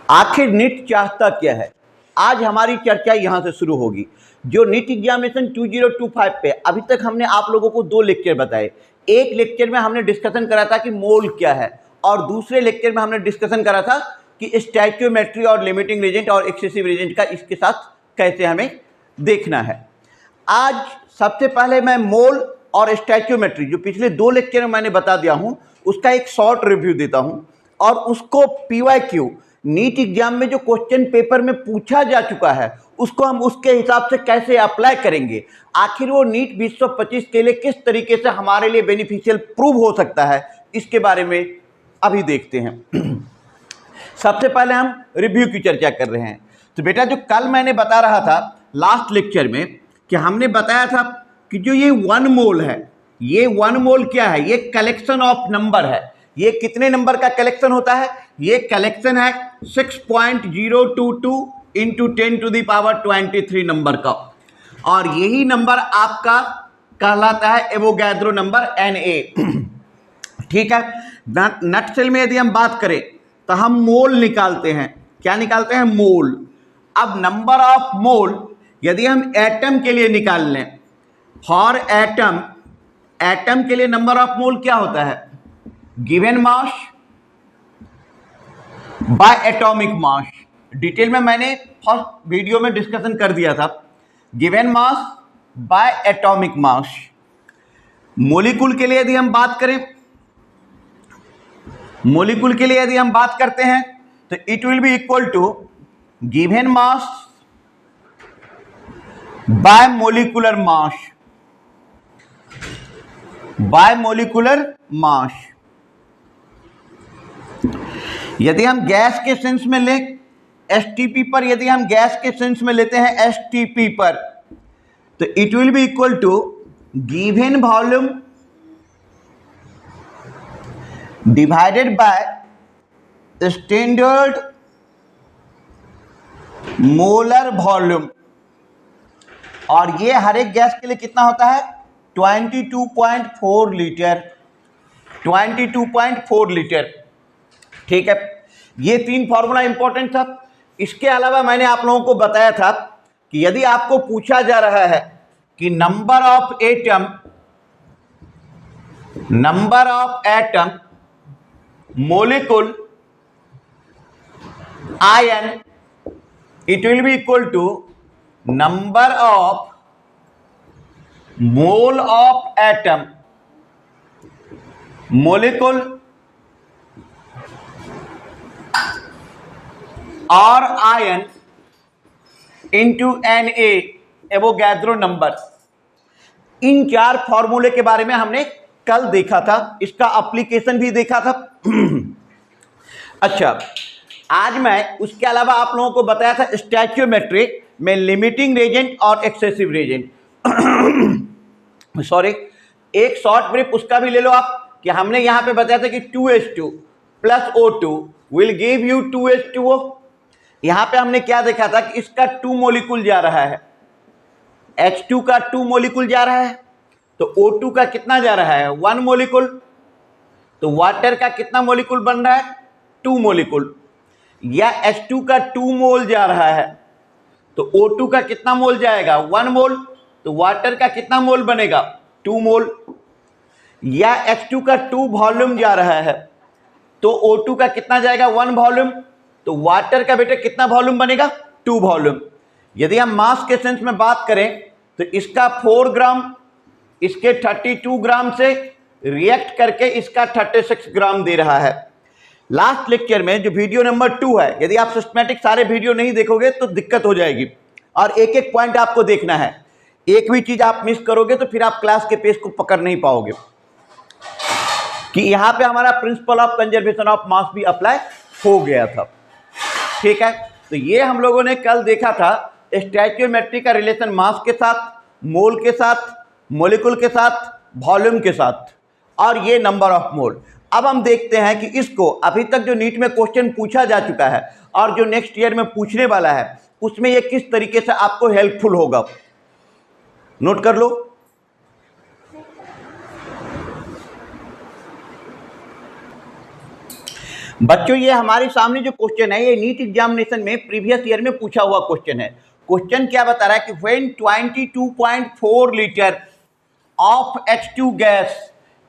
आखिर नीट चाहता क्या है, आज हमारी चर्चा यहां से शुरू होगी। जो नीट एग्जामिनेशन 2025 पे अभी तक हमने आप लोगों को 2 लेक्चर बताए। एक लेक्चर में हमने डिस्कशन करा था कि मोल क्या है, और दूसरे लेक्चर में हमने डिस्कशन करा था कि स्टैच्योमेट्री और लिमिटिंग रीजेंट और एक्सेसिव रीजेंट का इसके साथ कैसे हमें देखना है। आज सबसे पहले मैं मोल और स्टैच्योमेट्री जो पिछले 2 लेक्चर में मैंने बता दिया हूं, उसका एक शॉर्ट रिव्यू देता हूं, और उसको पीवाईक्यू नीट एग्जाम में जो क्वेश्चन पेपर में पूछा जा चुका है उसको हम उसके हिसाब से कैसे अप्लाई करेंगे, आखिर वो नीट 2025 के लिए किस तरीके से हमारे लिए बेनिफिशियल प्रूव हो सकता है, इसके बारे में अभी देखते हैं। सबसे पहले हम रिव्यू की चर्चा कर रहे हैं। तो बेटा, जो कल मैंने बता रहा था लास्ट लेक्चर में कि हमने बताया था कि जो ये 1 मोल है, ये 1 मोल क्या है, ये कलेक्शन ऑफ नंबर है। ये कितने नंबर का कलेक्शन होता है? ये कलेक्शन है 6.022 इंटू 10⁻23 नंबर का, और यही नंबर आपका कहलाता है एवोगैड्रो नंबर Na। ठीक है। नटसेल में यदि हम बात करें तो हम मोल निकालते हैं। क्या निकालते हैं? मोल। अब नंबर ऑफ मोल यदि हम एटम के लिए निकाल लें, फॉर एटम, एटम के लिए नंबर ऑफ मोल क्या होता है? Given mass bye atomic mass. Detail में मैंने फर्स्ट वीडियो में डिस्कशन कर दिया था। Given mass bye atomic mass. Molecule के लिए यदि हम बात करें, मोलिक्यूल के लिए यदि हम बात करते हैं तो it will be equal to given mass by molecular mass, by molecular mass. यदि हम गैस के सेंस में लें, एसटीपी पर, यदि हम गैस के सेंस में लेते हैं एसटीपी पर, तो it will be equal to given volume divided by standard molar volume. और ये हर एक गैस के लिए कितना होता है? 22.4 लीटर, 22.4 लीटर। ठीक है, ये 3 फॉर्मूला इंपॉर्टेंट था। इसके अलावा मैंने आप लोगों को बताया था कि यदि आपको पूछा जा रहा है कि number of atom, number of atom, molecule, ion, it will be equal to number of mole of atom, molecule और ion into Na, Avogadro number. इन 4 फॉर्मूले के बारे में हमने कल देखा था, इसका एप्लीकेशन भी देखा था। अच्छा, आज मैं उसके अलावा आप लोगों को बताया था स्टैच्योमेट्री में लिमिटिंग रेजेंट और एक्सेसिव रेजेंट। सॉरी, एक शॉर्ट ब्रीफ उसका भी ले लो आप, कि हमने यहां पे बताया था कि 2H2 plus O2 will give you 2H2O। यहां पे हमने क्या देखा था कि इसका 2 मोलिक्यूल जा रहा है, H2 का 2 मोलिक्यूल जा रहा है, तो O2 का कितना जा रहा है? 1 मोलिक्यूल। तो वाटर का कितना मोलिक्यूल बन रहा है? 2 मोलिक्यूल। या H2 का 2 मोल जा रहा है, तो O2 का कितना मोल जाएगा? 1 मोल। तो वाटर का कितना मोल बनेगा? 2 मोल। या H2 का 2 वॉल्यूम जा रहा है, तो O2 का कितना जाएगा? 1 वॉल्यूम। तो वाटर का बेटा कितना वॉल्यूम बनेगा? 2 वॉल्यूम। यदि हम मास के सेंस में बात करें तो इसका 4 ग्राम इसके 32 ग्राम से रिएक्ट करके इसका 36 ग्राम दे रहा है। लास्ट लेक्चर में जो वीडियो नंबर 2 है, यदि आप सिस्टमैटिक सारे वीडियो नहीं देखोगे तो दिक्कत हो जाएगी, और एक एक पॉइंट आपको देखना है। एक भी चीज आप मिस करोगे तो फिर आप क्लास के पेज को पकड़ नहीं पाओगे। कि यहां पे हमारा principle of conservation of mass भी अप्लाई हो गया था। ठीक है, तो ये हम लोगों ने कल देखा था स्टैच्योमेट्री का रिलेशन मास के साथ, मोल के साथ, मोलिक्यूल के साथ, वॉल्यूम के साथ, और ये नंबर ऑफ मोल। अब हम देखते हैं कि इसको अभी तक जो नीट में क्वेश्चन पूछा जा चुका है और जो नेक्स्ट ईयर में पूछने वाला है, उसमें ये किस तरीके से आपको हेल्पफुल होगा। नोट कर लो। बच्चों ये हमारे सामने जो क्वेश्चन है ये नीट एग्जामिनेशन में प्रीवियस ईयर में पूछा हुआ क्वेश्चन है। क्वेश्चन क्या बता रहा है कि when 22.4 litre of H2 gas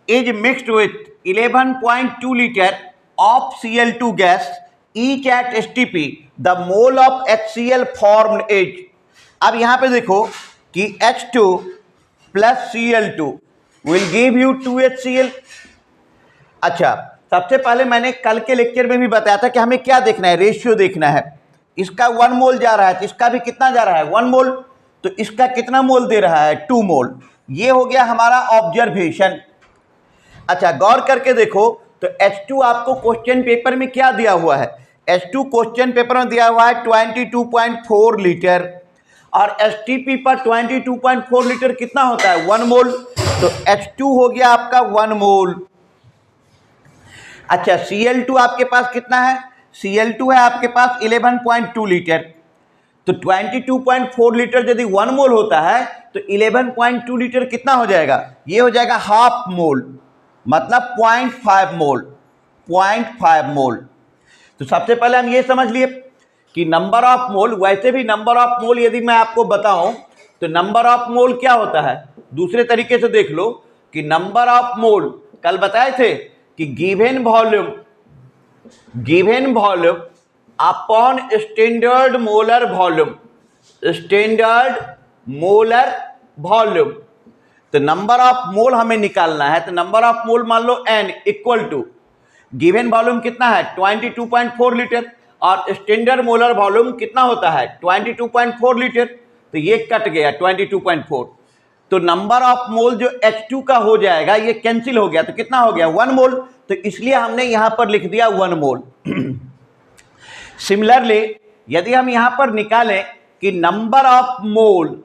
is mixed with 11.2 litre of Cl2 gas each eight STP the mole of HCl formed is. अब यहां पे देखो कि H2 plus Cl2 will give you 2HCl। अच्छा, सबसे पहले मैंने कल के लेक्चर में भी बताया था कि हमें क्या देखना है, रेशियो देखना है। इसका 1 मोल जा रहा है तो इसका भी कितना जा रहा है 1 मोल, तो इसका कितना मोल दे रहा है 2 मोल। ये हो गया हमारा ऑब्जर्वेशन। अच्छा, गौर करके देखो तो H2 आपको क्वेश्चन पेपर में क्या दिया हुआ है, H2 क्वेश्चन पेपर में दिया हुआ है 22.4 लीटर और STP पर 22.4 लीटर कितना होता है 1 मोल, तो H2 हो गया आपका 1 मोल। अच्छा, Cl2 आपके पास कितना है, Cl2 है आपके पास 11.2 लीटर, तो 22.4 लीटर यदि 1 मोल होता है तो 11.2 लीटर कितना हो जाएगा, ये हो जाएगा हाफ मोल, मतलब 0.5 मोल, 0.5 मोल। तो सबसे पहले हम ये समझ लिए कि नंबर ऑफ मोल, वैसे भी नंबर ऑफ मोल यदि मैं आपको बताऊं तो नंबर ऑफ मोल क्या होता है, दूसरे तरीके से देख लो कि नंबर ऑफ मोल कल बताए थे कि given volume upon standard molar volume, standard molar volume. तो नंबर ऑफ मोल हमें निकालना है, तो नंबर ऑफ मोल मान लो n equal to given volume कितना है 22.4 लीटर और स्टैंडर्ड मोलर वॉल्यूम कितना होता है 22.4 लीटर, तो ये कट गया 22.4, तो नंबर ऑफ मोल जो H2 का हो जाएगा ये कैंसिल हो गया, तो कितना हो गया 1 मोल, तो इसलिए हमने यहां पर लिख दिया 1 मोल। सिमिलरली यदि हम यहां पर निकालें कि नंबर ऑफ मोल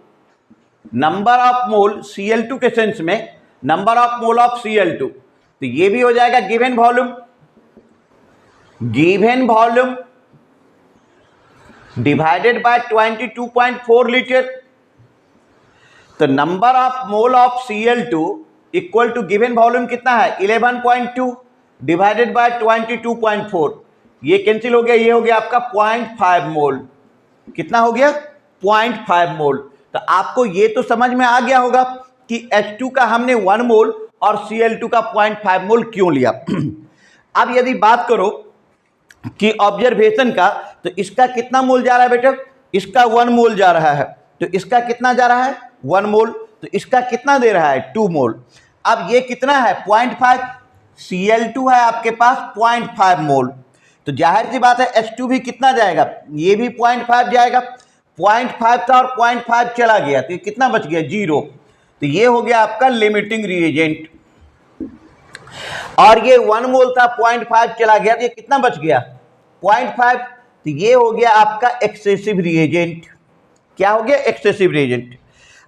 Cl2 के सेंस में number of mole of Cl2, तो ये भी हो जाएगा given volume divided by 22.4 litre, तो number of mole of Cl2 equal to given volume कितना है 11.2 डिवाइडेड बाय 22.4, ये कैंसिल हो गया, ये हो गया आपका 0.5 मोल। कितना हो गया 0.5 मोल। तो आपको ये तो समझ में आ गया होगा कि H2 का हमने 1 मोल और Cl2 का 0.5 मोल क्यों लिया। अब यदि बात करो कि ऑब्जर्वेशन का, तो इसका कितना मोल जा रहा है बेटा, इसका 1 मोल जा रहा है, तो इसका कितना जा रहा है 1 मोल, तो इसका कितना दे रहा है 2 मोल। अब ये कितना है 0.5, Cl2 है आपके पास 0.5 मोल, तो जाहिर सी बात है H2 भी कितना जाएगा, ये भी 0.5 जाएगा, 0.5 था और 0.5 चला गया, तो ये कितना बच गया 0, तो ये हो गया आपका लिमिटिंग रिएजेंट। और ये 1 मोल था 0.5 चला गया, तो ये कितना बच गया 0.5, तो ये हो गया आपका एक्सेसिव रिएजेंट। क्या हो गया एक्सेसिव रिएजेंट।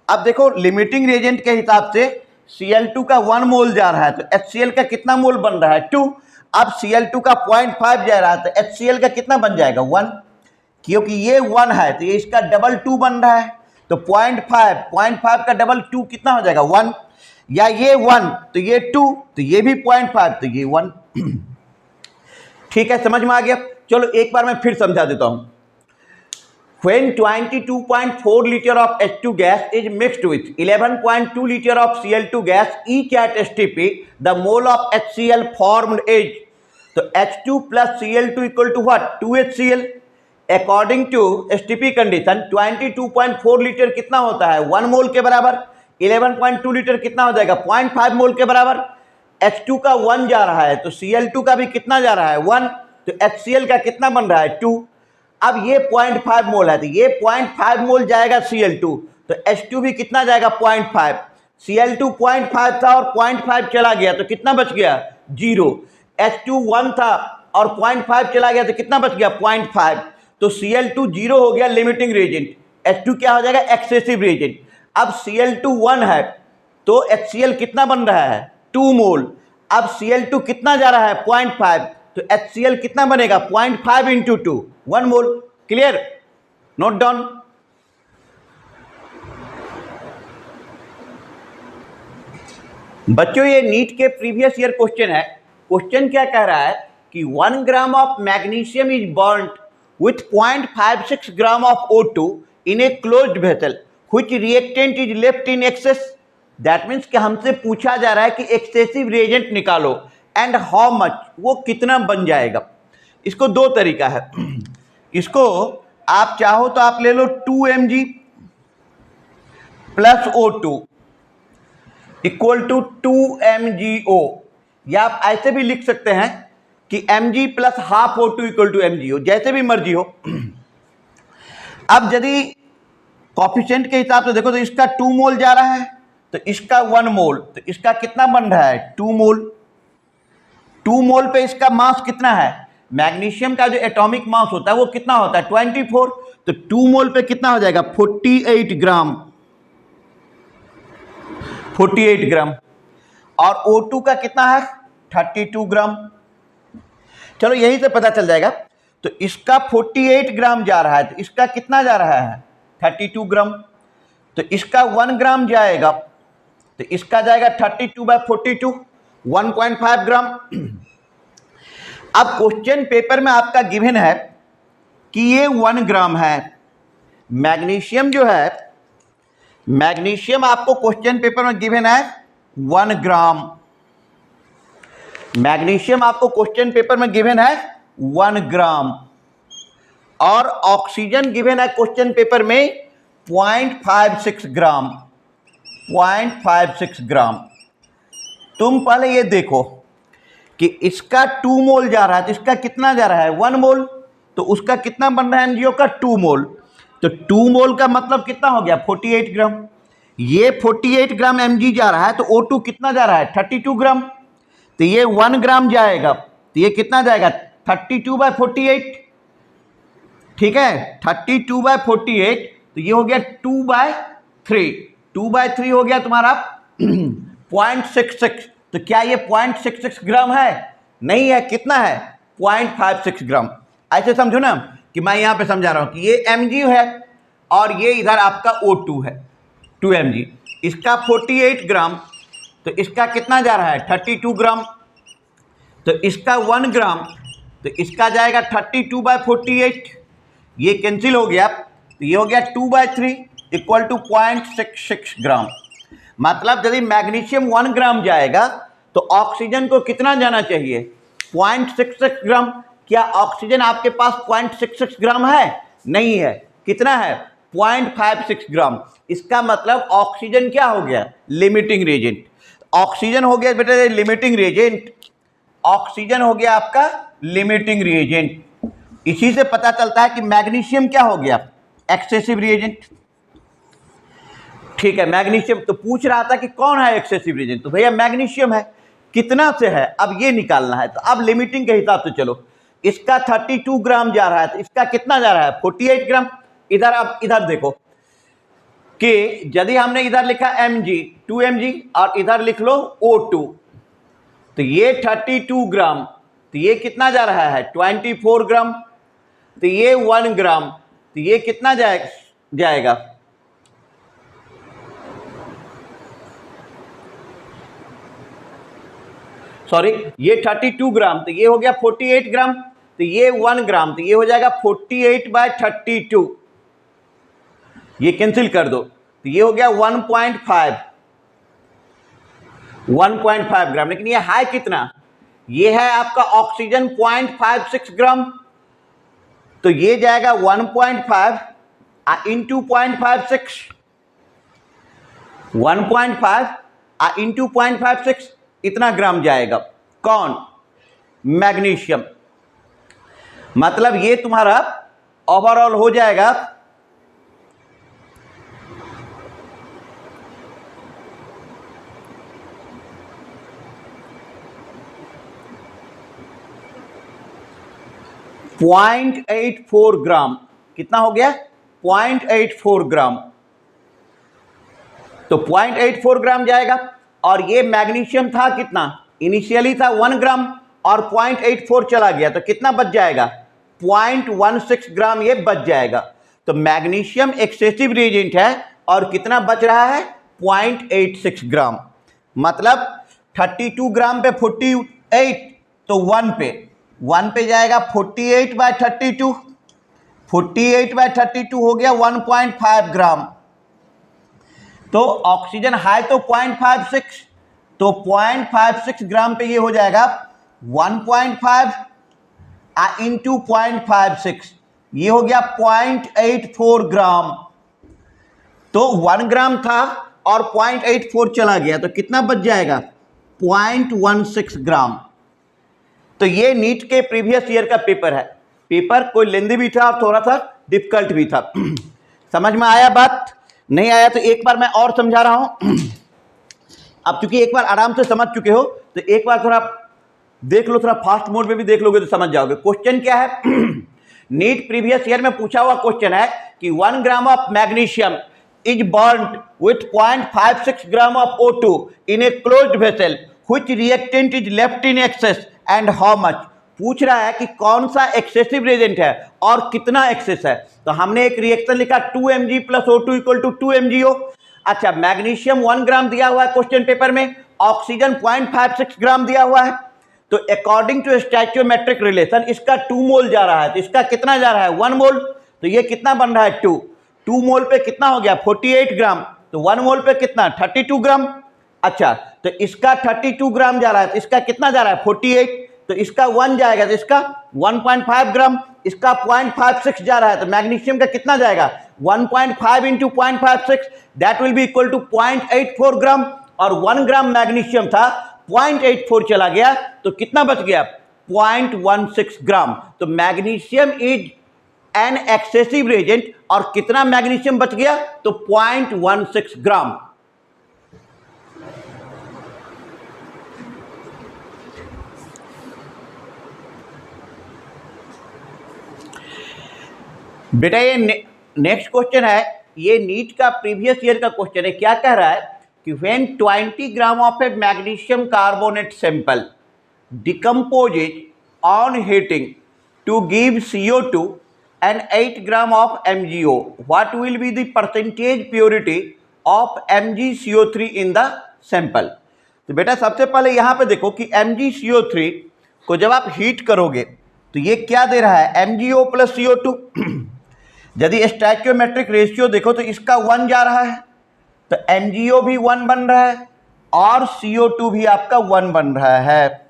अब देखो लिमिटिंग रिएजेंट के हिसाब से Cl2 का 1 मोल जा रहा है तो HCl का कितना मोल बन रहा है 2, अब Cl2 का 0.5 जा रहा है तो HCl का कितना बन जाएगा 1, क्योंकि ये 1 है तो ये इसका डबल 2 बन रहा है, तो 0.5 का डबल 2 कितना हो जाएगा 1, या ये 1 तो ये 2 तो ये भी 0.5 तो ये 1। ठीक है, समझ में आ गया। चलो एक बार मैं फिर समझा देता हूं। When 22.4 liter of H2 gas is mixed with 11.2 liter of Cl2 gas each at STP, the mole of HCl formed is, तो H2 plus Cl2 equal to what 2HCl। According to STP condition 22.4 litre कितना होता है 1 मोल के बराबर, 11.2 litre कितना हो जाएगा 0.5 मोल के बराबर। H2 का 1 जा रहा है तो Cl2 का भी कितना जा रहा है 1, तो HCl का कितना बन रहा है 2। अब ये 0.5 मोल है तो ये 0.5 मोल जाएगा Cl2, तो H2 भी कितना जाएगा 0.5, Cl2 0.5 था और 0.5 चला गया तो कितना बच गया 0, H2 1 था और 0.5 चला गया तो कितना बच गया 0.5, तो Cl2 0 हो गया लिमिटिंग रिएजेंट, H2 क्या हो जाएगा एक्सेसिव रिएजेंट। अब Cl2 1 है तो HCl कितना बन रहा है 2 मोल, अब Cl2 कितना जा रहा है 0.5, तो HCl कितना बनेगा 0.5 इंटू 2 1 मोल। Clear, note down. बच्चों ये नीट के प्रीवियस ईयर क्वेश्चन है। क्वेश्चन क्या कह रहा है कि 1 gram of magnesium is burned with 0.56 gram of O2 in a closed vessel which reactant is left in excess. That means कि हमसे पूछा जा रहा है कि एक्सेसिव रिएजेंट निकालो एंड हाउ मच, वो कितना बन जाएगा। इसको दो तरीका है, इसको आप चाहो तो आप ले लो 2 mg plus O2 equal to 2 MgO, या आप ऐसे भी लिख सकते हैं कि mg plus half O2 equal to MgO, जैसे भी मर्जी हो। अब यदि कॉफिशिएंट के हिसाब से देखो तो इसका 2 मोल जा रहा है तो इसका 1 मोल, तो इसका कितना बन रहा है 2 मोल। 2 मोल पे इसका मास कितना है, मैग्नीशियम का जो एटॉमिक मास होता है वो कितना होता है 24, तो 2 मोल पे कितना हो जाएगा 48 ग्राम, 48 ग्राम। और O2 का कितना है 32 ग्राम। चलो यही से पता चल जाएगा, तो इसका 48 ग्राम जा रहा है तो इसका कितना जा रहा है 32 ग्राम, तो इसका 1 ग्राम जाएगा तो इसका जाएगा 32/42 1.5 ग्राम। अब क्वेश्चन पेपर में आपका गिवन है कि ये 1 ग्राम है। मैग्नीशियम जो है, मैग्नीशियम आपको क्वेश्चन पेपर में गिवन है 1 ग्राम। मैग्नीशियम आपको क्वेश्चन पेपर में गिवन है 1 ग्राम, और ऑक्सीजन गिवन है क्वेश्चन पेपर में 0.56 ग्राम, 0.56 ग्राम। तुम पहले ये देखो कि इसका 2 मोल जा रहा है तो इसका कितना जा रहा है 1 मोल, तो उसका कितना बन रहा है एमजीओ का 2 मोल, तो 2 मोल का मतलब कितना हो गया 48 ग्राम। ये 48 ग्राम mg जा रहा है तो O2 कितना जा रहा है 32 ग्राम, तो ये 1 ग्राम जाएगा तो ये कितना जाएगा 32/48, ठीक है 32/48, तो ये हो गया 2/3, 2/3 हो गया तुम्हारा 0.66। तो क्या ये 0.66 ग्राम है, नहीं है, कितना है 0.56 ग्राम। ऐसे समझो ना कि मैं यहाँ पे समझा रहा हूँ कि ये mg है और ये इधर आपका O2 है 2 mg, इसका 48 ग्राम तो इसका कितना जा रहा है 32 ग्राम, तो इसका 1 ग्राम तो इसका जाएगा 32/48, ये कैंसिल हो गया तो ये हो गया 2/3 इक्वल टू 0.66 ग्राम। मतलब यदि मैग्नीशियम 1 ग्राम जाएगा तो ऑक्सीजन को कितना जाना चाहिए 0.66 ग्राम। क्या ऑक्सीजन आपके पास 0.66 ग्राम है, नहीं है, कितना है 0.56 ग्राम। इसका मतलब ऑक्सीजन क्या हो गया लिमिटिंग रिएजेंट, ऑक्सीजन हो गया बेटा लिमिटिंग रिएजेंट, ऑक्सीजन हो गया आपका लिमिटिंग रिएजेंट। इसी से पता चलता है कि मैग्नीशियम क्या हो गया एक्सेसिव रिएजेंट। ठीक है, मैग्नीशियम तो पूछ रहा था कि कौन है एक्सेसिव रिएजेंट, तो भैया मैग्नीशियम है, कितना से है अब ये निकालना है। तो अब लिमिटिंग के हिसाब से चलो, इसका 32 ग्राम जा रहा है तो इसका कितना जा रहा है 48 ग्राम। इधर अब इधर देखो कि यदि हमने इधर लिखा mg 2 mg और इधर लिख लो O2, तो ये 32 ग्राम तो ये कितना जा रहा है 24 ग्राम, तो ये 1 ग्राम तो ये कितना जाएगा सॉरी ये 32 ग्राम तो ये हो गया 48 ग्राम, तो ये 1 ग्राम तो ये हो जाएगा 48/32, ये कैंसिल कर दो तो ये हो गया 1.5 ग्राम। लेकिन ये है कितना, ये है आपका ऑक्सीजन 0.56 ग्राम, तो ये जाएगा 1.5 इंटू 0.56, 1.5 इंटू 0.56 इतना ग्राम जाएगा। कौन मैग्नीशियम। मतलब ये तुम्हारा ओवरऑल हो जाएगा 0.84 ग्राम। कितना हो गया 0.84 ग्राम, तो 0.84 ग्राम जाएगा। और ये मैग्नीशियम था कितना, इनिशियली था 1 ग्राम और 0.84 चला गया तो कितना बच जाएगा 0.16 ग्राम ये बच जाएगा। तो मैग्नीशियम एक्सेसिव रिएजेंट है और कितना बच रहा है 0.86 ग्राम। मतलब 32 ग्राम पे 48 तो 1 पे 1 पे जाएगा 48/32, 48/32 हो गया 1.5 ग्राम। तो ऑक्सीजन हाई तो 0.56, तो 0.56 ग्राम पे ये हो जाएगा 1.5 इंटू 0.56, ये हो गया 0.84 ग्राम। तो 1 ग्राम था और 0.84 चला गया, तो कितना बच जाएगा 0.16 ग्राम। तो ये नीट के प्रीवियस ईयर का पेपर है। पेपर कोई लेंदी भी था और थोड़ा सा डिफिकल्ट भी था। समझ में आया बात? नहीं आया तो एक बार मैं और समझा रहा हूं। अब चूंकि एक बार आराम से समझ चुके हो तो एक बार थोड़ा देख लो, थोड़ा फास्ट मोड में भी देख लोगे तो समझ जाओगे। क्वेश्चन क्या है? नीट प्रीवियस ईयर में पूछा हुआ क्वेश्चन है कि 1 gram of magnesium is burned with 0.56 gram of O2 in a closed vessel, which reactant is left in excess and how much. पूछ रहा है कि कौन सा एक्सेसिव रिएजेंट है और कितना एक्सेस है। तो हमने एक रिएक्शन लिखा 2 mg + O2 = 2 MgO। अच्छा, मैग्नीशियम 1 ग्राम दिया हुआ है क्वेश्चन पेपर में, ऑक्सीजन 0.56 ग्राम दिया हुआ है। तो अकॉर्डिंग टू स्टैचियोमेट्रिक रिलेशन इसका 2 मोल जा रहा है, तो इसका कितना जा रहा है 1 मोल। तो ये कितना बन रहा है 2 मोल पे कितना हो गया 48 ग्राम, तो 1 मोल पे कितना 32 ग्राम। अच्छा, तो इसका 32 ग्राम जा रहा है, तो इसका कितना जा रहा है 48, तो इसका 1 जाएगा, तो इसका 1.5 ग्राम, इसका 0.56 जा रहा है, तो मैग्नीशियम का कितना जाएगा 1.5 into 0.56, that will be equal to 0.84 gram. और 1 ग्राम मैग्नीशियम था, 0.84 चला गया, तो कितना बच गया 0.16 ग्राम। तो magnesium is an excessive reagent, और कितना मैग्नीशियम बच गया तो 0.16 ग्राम। बेटा ये नेक्स्ट क्वेश्चन है, ये नीट का प्रीवियस ईयर का क्वेश्चन है। क्या कह रहा है कि when 20 gram of a magnesium carbonate sample decomposes on heating to give CO2 and 8 gram of MgO, what will be the percentage purity of MgCO3 in the sample। तो बेटा सबसे पहले यहाँ पे देखो कि MgCO3 को जब आप हीट करोगे तो ये क्या दे रहा है MgO + CO2। यदि स्टैचियोमेट्रिक रेशियो देखो तो इसका 1 जा रहा है, तो MgO भी 1 बन रहा है और CO2 भी आपका 1 बन रहा है।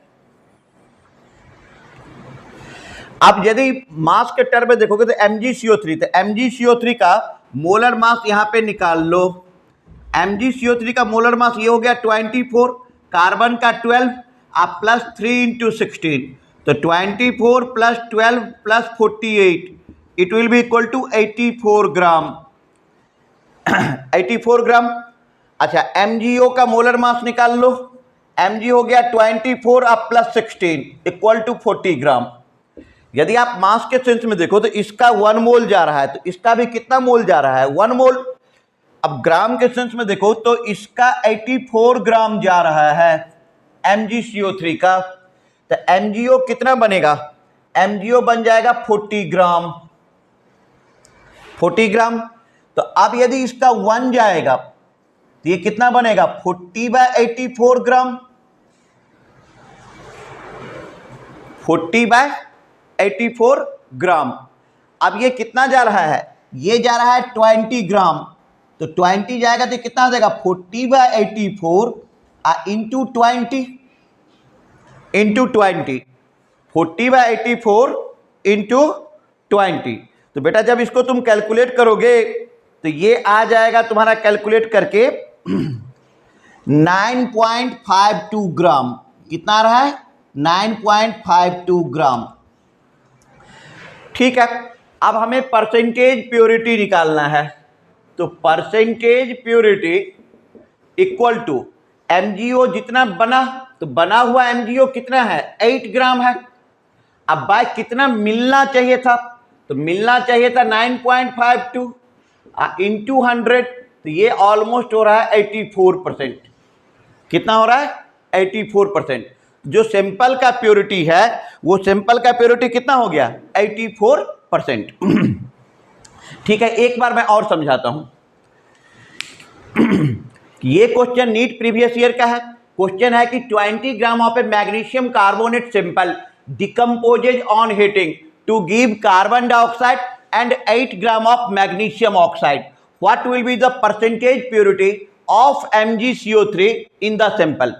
अब यदि मास के टर्म में देखोगे तो MgCO3, तो MgCO3 का मोलर मास यहां पे निकाल लो। MgCO3 का मोलर मास ये हो गया 24, कार्बन का 12, आप +3 × 16, तो 24 + 12 + 48, it will be equal to 84 gram. 84 gram. अच्छा, MgO का मोलर मास निकाल लो। Mg हो गया 24 अब +16 = 40 ग्राम। यदि आप मास के सेंस में देखो तो इसका 1 मोल जा रहा है, तो इसका भी कितना मोल जा रहा है 1 मोल। अब ग्राम के सेंस में देखो तो इसका 84 ग्राम जा रहा है MgCO3 का, तो MgO कितना बनेगा MgO बन जाएगा 40 ग्राम। 40 ग्राम। तो अब यदि इसका 1 जाएगा तो ये कितना बनेगा 40/84 ग्राम। 40/84 ग्राम। अब ये कितना जा रहा है, ये जा रहा है 20 ग्राम, तो 20 जाएगा तो कितना हो जाएगा 40/84 इंटू 20 इंटू 20, 40/84 इंटू 20। तो बेटा जब इसको तुम कैलकुलेट करोगे तो ये आ जाएगा तुम्हारा कैलकुलेट करके 9.52 ग्राम। कितना आ रहा है 9.52 ग्राम। ठीक है, अब हमें परसेंटेज प्योरिटी निकालना है। तो percentage purity equal to MgO जितना बना, तो बना हुआ MgO कितना है 8 ग्राम है। अब बाय कितना मिलना चाहिए था, तो मिलना चाहिए था 9.52 इंटू 100, तो ये ऑलमोस्ट हो रहा है 84%। कितना हो रहा है 84%। जो सैंपल का प्योरिटी है वो सैंपल का प्योरिटी कितना हो गया 84%। ठीक है, एक बार मैं और समझाता हूं। ये क्वेश्चन नीट प्रीवियस ईयर का है। क्वेश्चन है कि 20 gram of a magnesium carbonate sample decomposes on heating to give carbon dioxide and 8 gram of magnesium oxide. What will be the percentage purity of MgCO3 in the sample?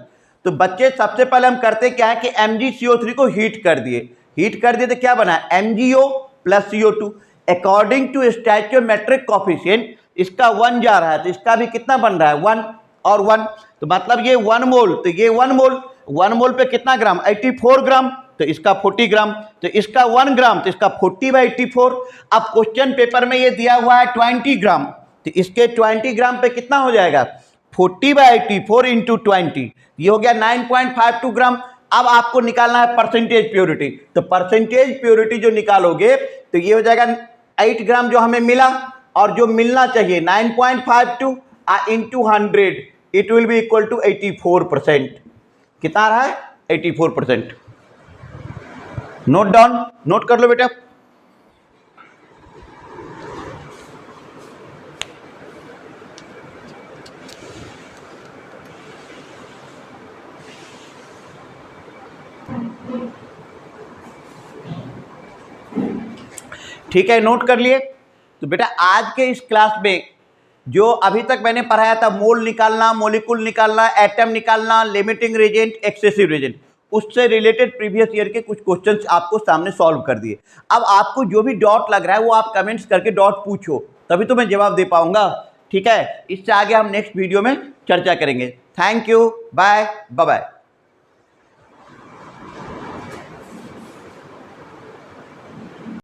तो बच्चे सबसे पहले हम करते क्या है कि MgCO3 को हीट कर दिए तो क्या बना MgO plus CO2 according to stoichiometric coefficient इसका 1 जा रहा है तो इसका भी कितना बन रहा है 1 और 1 तो मतलब ये 1 मोल तो ये 1 मोल पे कितना ग्राम 84 ग्राम तो इसका 40 ग्राम तो इसका 1 ग्राम तो इसका 40/84। अब क्वेश्चन पेपर में ये दिया हुआ है 20 ग्राम तो इसके 20 ग्राम पे कितना हो जाएगा 40/84 इंटू 20 ये हो गया 9.52 ग्राम। अब आपको निकालना है परसेंटेज प्योरिटी तो परसेंटेज प्योरिटी जो निकालोगे तो ये हो जाएगा 8 ग्राम जो हमें मिला और जो मिलना चाहिए 9.52 into 100 it will be equal to 84%। कितना रहा है 84%। नोट डाउन नोट कर लो बेटा। ठीक है नोट कर लिए। तो बेटा आज के इस क्लास में जो अभी तक मैंने पढ़ाया था मोल निकालना मोलिकुल निकालना एटम निकालना लिमिटिंग रेजेंट एक्सेसिव रेजेंट उससे रिलेटेड प्रीवियस ईयर के कुछ क्वेश्चंस आपको सामने सॉल्व कर दिए। अब आपको जो भी डॉट लग रहा है वो आप कमेंट्स करके डॉट पूछो तभी तो मैं जवाब दे पाऊंगा। ठीक है इससे आगे हम नेक्स्ट वीडियो में चर्चा करेंगे। Thank you bye bye.